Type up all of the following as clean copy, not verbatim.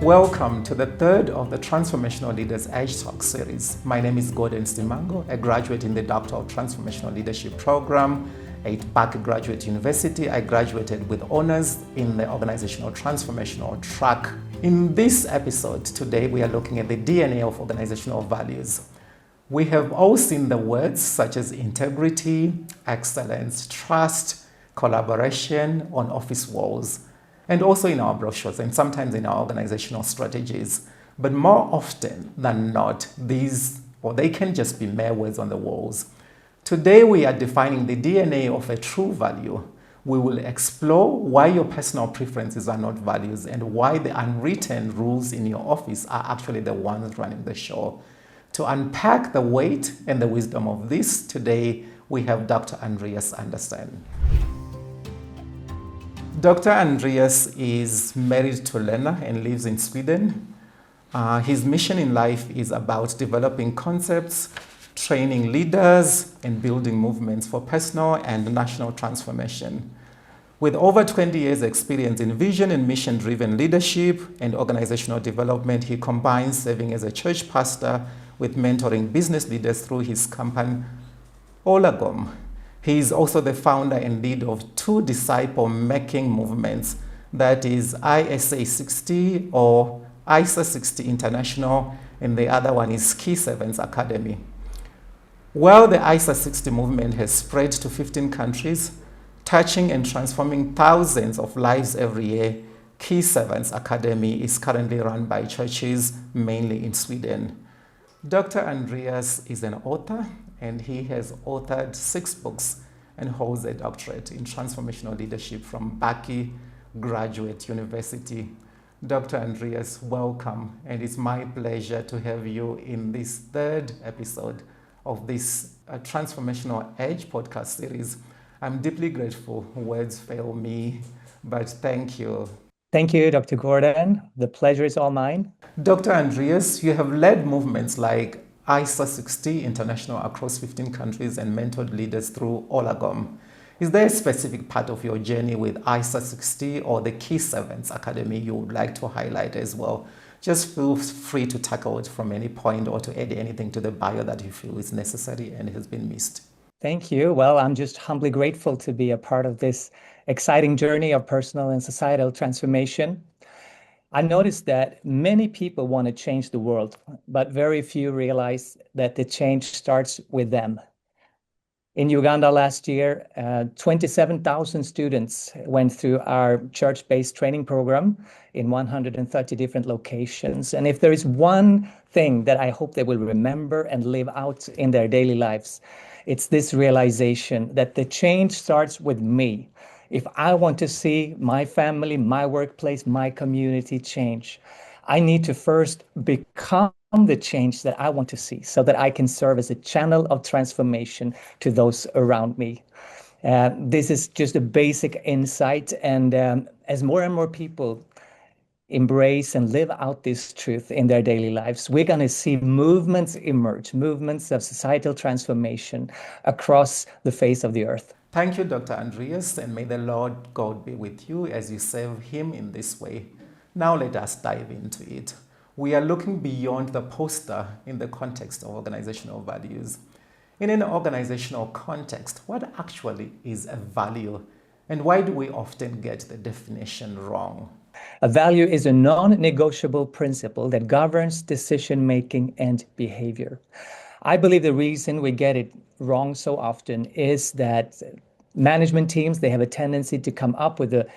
Welcome to the third of the Transformational Leaders Edge Talk series. My name is Gordon Stimango, a graduate in the Doctor of Transformational Leadership program at Unpack Graduate University. I graduated with honors in the Organizational Transformational track. In this episode today, we are looking at the DNA of organizational values. We have all seen the words such as integrity, excellence, trust, collaboration on office walls, and also in our brochures and sometimes in our organizational strategies. But more often than not, they can just be mere words on the walls. Today, we are defining the DNA of a true value. We will explore why your personal preferences are not values and why the unwritten rules in your office are actually the ones running the show. To unpack the weight and the wisdom of this, today we have Dr. Andreas Andersen. Dr. Andreas is married to Lena and lives in Sweden. His mission in life is about developing concepts, training leaders, and building movements for personal and national transformation. With over 20 years' experience in vision and mission-driven leadership and organizational development, he combines serving as a church pastor with mentoring business leaders through his company, Olagom. He is also the founder and leader of two disciple-making movements, that is ISA 60 or ISA 60 International, and the other one is Key 7's Academy. While the ISA 60 movement has spread to 15 countries, touching and transforming thousands of lives every year, Key 7's Academy is currently run by churches, mainly in Sweden. Dr. Andreas is an author, and he has authored 6 books and holds a doctorate in transformational leadership from Baki Graduate University. Dr. Andreas, welcome, and it's my pleasure to have you in this third episode of this Transformational Edge podcast series. I'm deeply grateful. Words fail me, but thank you. Thank you, Dr. Gordon. The pleasure is all mine. Dr. Andreas, you have led movements like ISA 60 International across 15 countries and mentored leaders through Olagom. Is there a specific part of your journey with ISA 60 or the Key 7's Academy you would like to highlight as well? Just feel free to tackle it from any point or to add anything to the bio that you feel is necessary and has been missed. Thank you. Well, I'm just humbly grateful to be a part of this exciting journey of personal and societal transformation. I noticed that many people want to change the world, but very few realize that the change starts with them. In Uganda last year, 27,000 students went through our church-based training program in 130 different locations. And if there is one thing that I hope they will remember and live out in their daily lives, it's this realization that the change starts with me. If I want to see my family, my workplace, my community change, I need to first become the change that I want to see so that I can serve as a channel of transformation to those around me. This is just a basic insight. And as more and more people embrace and live out this truth in their daily lives, we're going to see movements emerge, movements of societal transformation across the face of the earth. Thank you, Dr. Andreas, and may the Lord God be with you as you serve him in this way. Now let us dive into it. We are looking beyond the poster in the context of organizational values. In an organizational context, what actually is a value, and why do we often get the definition wrong? A value is a non-negotiable principle that governs decision-making and behavior. I believe the reason we get it wrong so often is that management teams, they have a tendency to come up with a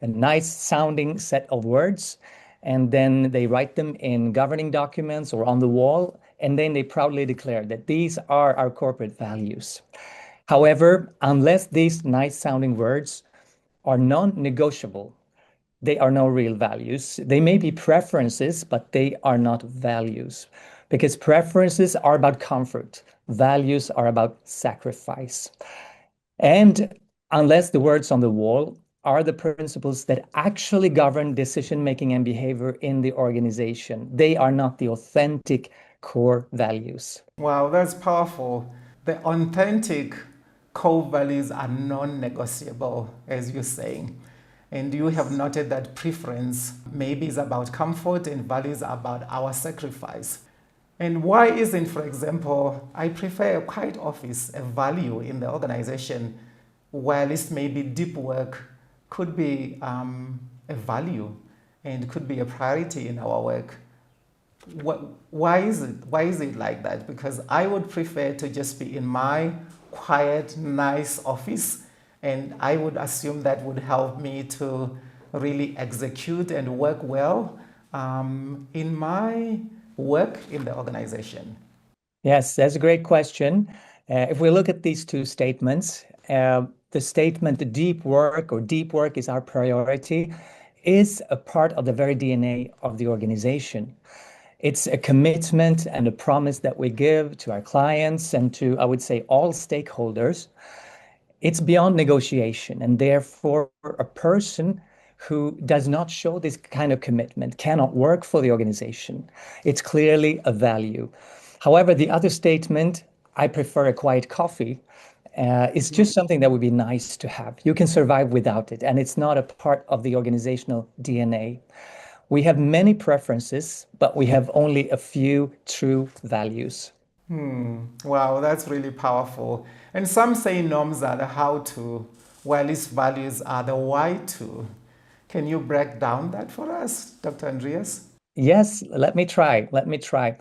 nice sounding set of words, and then they write them in governing documents or on the wall, and then they proudly declare that these are our corporate values. However, unless these nice sounding words are non-negotiable, they are no real values. They may be preferences, but they are not values, because preferences are about comfort. Values are about sacrifice. And unless the words on the wall are the principles that actually govern decision-making and behavior in the organization, they are not the authentic core values. Wow, that's powerful. The authentic core values are non-negotiable, as you're saying. And you have noted that preference maybe is about comfort and values are about our sacrifice. And why isn't, for example, I prefer a quiet office a value in the organization, while it's maybe deep work could be a value and could be a priority in our work? Why is it? Why is it like that? Because I would prefer to just be in my quiet, nice office, and I would assume that would help me to really execute and work well in my work in the organization. Yes, that's a great question. If we look at these two statements, the statement, the deep work is our priority, is a part of the very DNA of the organization. It's a commitment and a promise that we give to our clients and to, I would say, all stakeholders. It's beyond negotiation, and therefore a person who does not show this kind of commitment cannot work for the organization. It's clearly a value. However, the other statement, I prefer a quiet coffee, is just something that would be nice to have. You can survive without it, and it's not a part of the organizational DNA. We have many preferences, but we have only a few true values. Wow, that's really powerful. And some say norms are the how to, while its values are the why to. Can you break down that for us, Dr. Andreas? Yes, let me try. Let me try.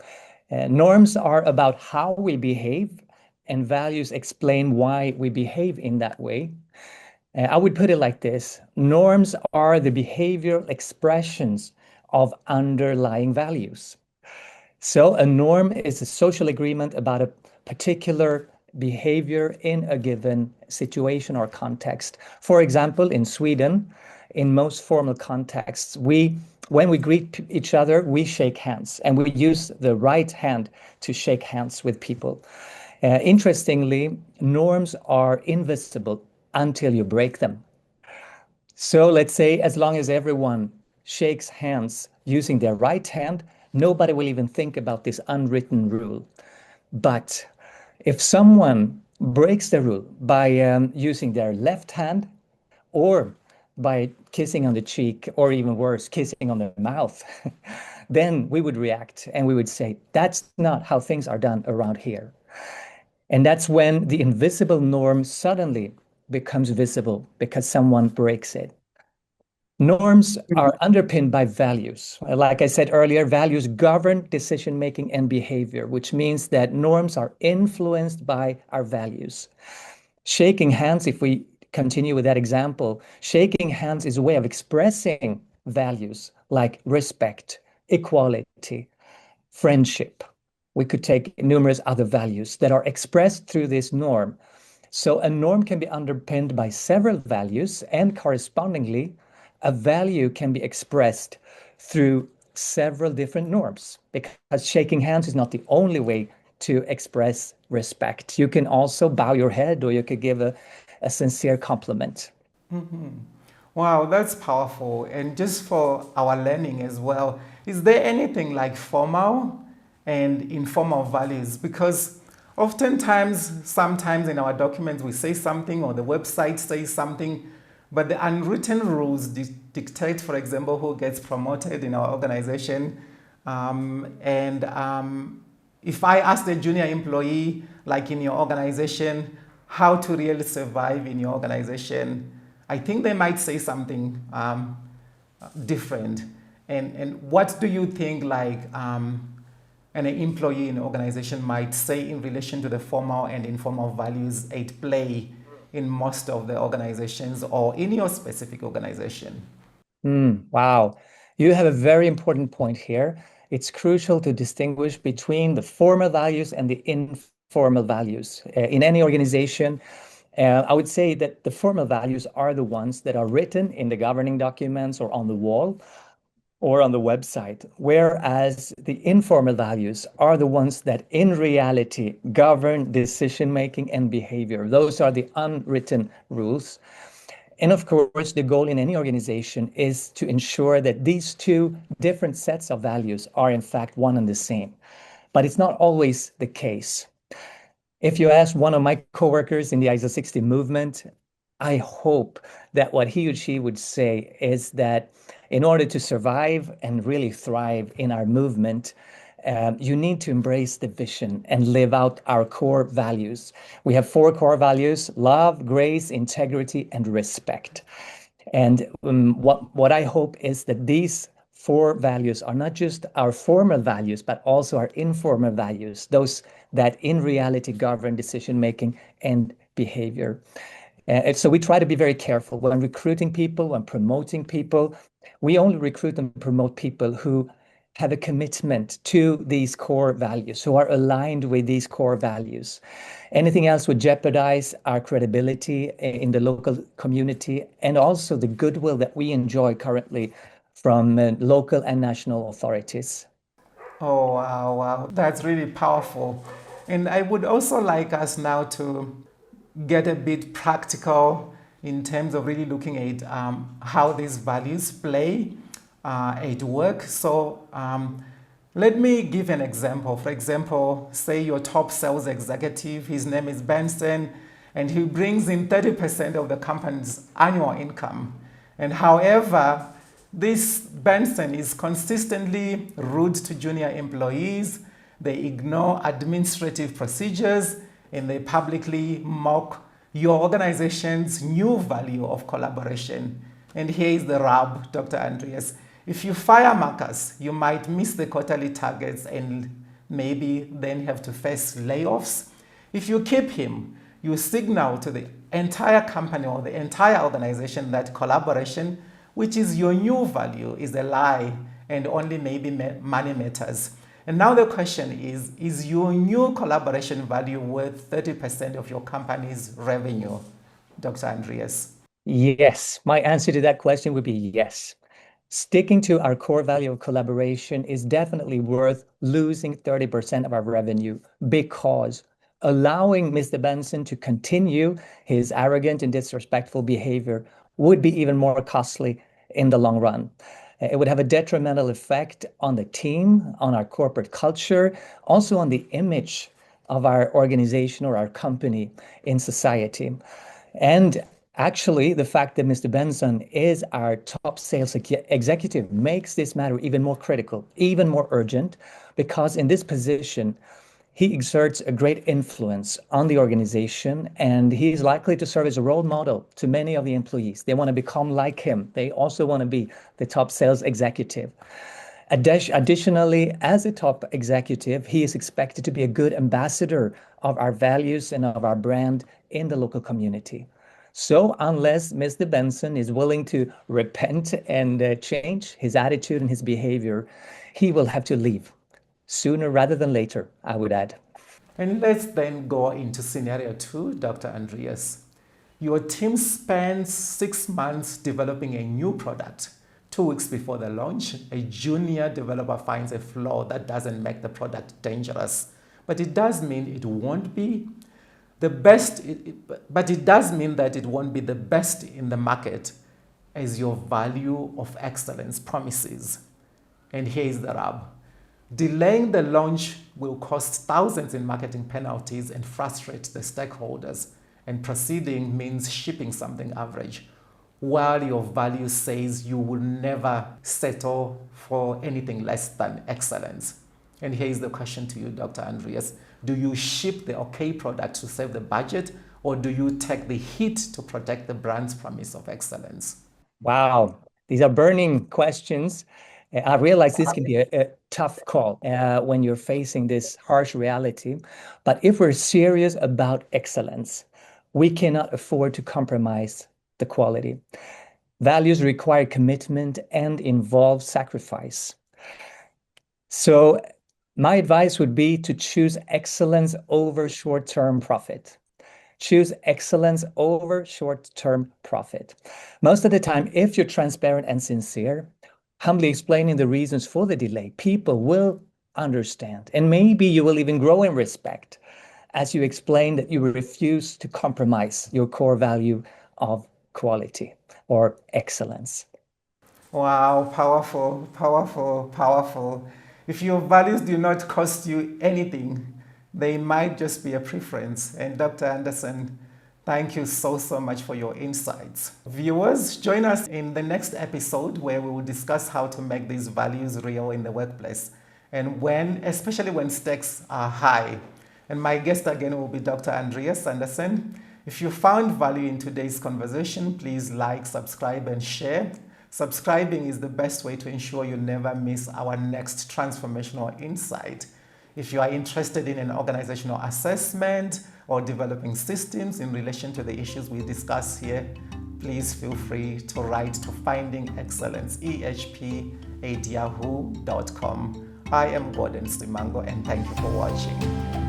Norms are about how we behave, and values explain why we behave in that way. I would put it like this: norms are the behavioral expressions of underlying values. So, a norm is a social agreement about a particular behavior in a given situation or context. For example, in Sweden, in most formal contexts, when we greet each other, we shake hands and we use the right hand to shake hands with people. Interestingly, norms are invisible until you break them. So let's say as long as everyone shakes hands using their right hand, nobody will even think about this unwritten rule. But if someone breaks the rule by using their left hand or by kissing on the cheek, or even worse, kissing on the mouth, then we would react and we would say, that's not how things are done around here. And that's when the invisible norm suddenly becomes visible because someone breaks it. Norms are underpinned by values. Like I said earlier, values govern decision making and behavior, which means that norms are influenced by our values. Shaking hands, if we continue with that example, shaking hands is a way of expressing values like respect, equality, friendship. We could take numerous other values that are expressed through this norm. So a norm can be underpinned by several values, and correspondingly, a value can be expressed through several different norms, because shaking hands is not the only way to express respect. You can also bow your head, or you could give a sincere compliment. Wow, that's powerful. And just for our learning as well, is there anything like formal and informal values? Because oftentimes, sometimes in our documents, we say something or the website says something, but the unwritten rules dictate, for example, who gets promoted in our organization. If I ask the junior employee, like in your organization, how to really survive in your organization, I think they might say something different. And what do you think an employee in an organization might say in relation to the formal and informal values at play in most of the organizations or in your specific organization? Wow. You have a very important point here. It's crucial to distinguish between the formal values and the informal values. In any organization, I would say that the formal values are the ones that are written in the governing documents or on the wall or on the website, whereas the informal values are the ones that in reality govern decision making and behavior. Those are the unwritten rules. And of course, the goal in any organization is to ensure that these two different sets of values are in fact one and the same. But it's not always the case. If you ask one of my coworkers in the ISO 60 movement, I hope that what he or she would say is that in order to survive and really thrive in our movement, you need to embrace the vision and live out our core values. We have four core values: love, grace, integrity, and respect. And what I hope is that these four values are not just our formal values, but also our informal values, those that in reality govern decision making and behavior. And so we try to be very careful when recruiting people, when promoting people. We only recruit and promote people who have a commitment to these core values, who are aligned with these core values. Anything else would jeopardize our credibility in the local community and also the goodwill that we enjoy currently from local and national authorities. Oh, wow, wow. That's really powerful. And I would also like us now to get a bit practical in terms of really looking at how these values play at work. So let me give an example. For example, say your top sales executive, his name is Benson, and he brings in 30% of the company's annual income. And however, this Benson is consistently rude to junior employees, they ignore administrative procedures, and they publicly mock your organization's new value of collaboration. And here is the rub, Dr. Andreas. If you fire Marcus, you might miss the quarterly targets and maybe then have to face layoffs. If you keep him, you signal to the entire company or the entire organization that collaboration, which is your new value, is a lie and only maybe money matters. And now the question is your new collaboration value worth 30% of your company's revenue, Dr. Andreas? Yes, my answer to that question would be yes. Sticking to our core value of collaboration is definitely worth losing 30% of our revenue because allowing Mr. Benson to continue his arrogant and disrespectful behavior would be even more costly in the long run. It would have a detrimental effect on the team, on our corporate culture, also on the image of our organization or our company in society. And actually, the fact that Mr. Benson is our top sales executive makes this matter even more critical, even more urgent, because in this position, he exerts a great influence on the organization, and he is likely to serve as a role model to many of the employees. They want to become like him. They also want to be the top sales executive. Additionally, as a top executive, he is expected to be a good ambassador of our values and of our brand in the local community. So, unless Mr. Benson is willing to repent and change his attitude and his behavior, he will have to leave sooner rather than later, I would add. And let's then go into scenario two, Dr. Andreas. Your team spends 6 months developing a new product. 2 weeks before the launch, a junior developer finds a flaw that doesn't make the product dangerous, but it does mean it won't be the best, but it does mean that it won't be the best in the market as your value of excellence promises. And here is the rub. Delaying the launch will cost thousands in marketing penalties and frustrate the stakeholders. And proceeding means shipping something average, while your value says you will never settle for anything less than excellence. And here is the question to you, Dr. Andreas. Do you ship the okay product to save the budget, or do you take the hit to protect the brand's promise of excellence? Wow, these are burning questions. I realize this can be a tough call when you're facing this harsh reality. But if we're serious about excellence, we cannot afford to compromise the quality. Values require commitment and involve sacrifice. So, my advice would be to choose excellence over short-term profit. Choose excellence over short-term profit. Most of the time, if you're transparent and sincere, humbly explaining the reasons for the delay, people will understand. And maybe you will even grow in respect as you explain that you refuse to compromise your core value of quality or excellence. Wow, powerful, powerful, powerful. If your values do not cost you anything, they might just be a preference. And Dr. Anderson, Thank you so much for your insights. Viewers, join us in the next episode where we will discuss how to make these values real in the workplace and especially when stakes are high. And my guest again will be Dr. Andreas Anderson. If you found value in today's conversation, please like, subscribe, and share. Subscribing is the best way to ensure you never miss our next transformational insight. If you are interested in an organizational assessment or developing systems in relation to the issues we discuss here, please feel free to write to findingexcellence@yahoo.com. I am Gordon Simango, and thank you for watching.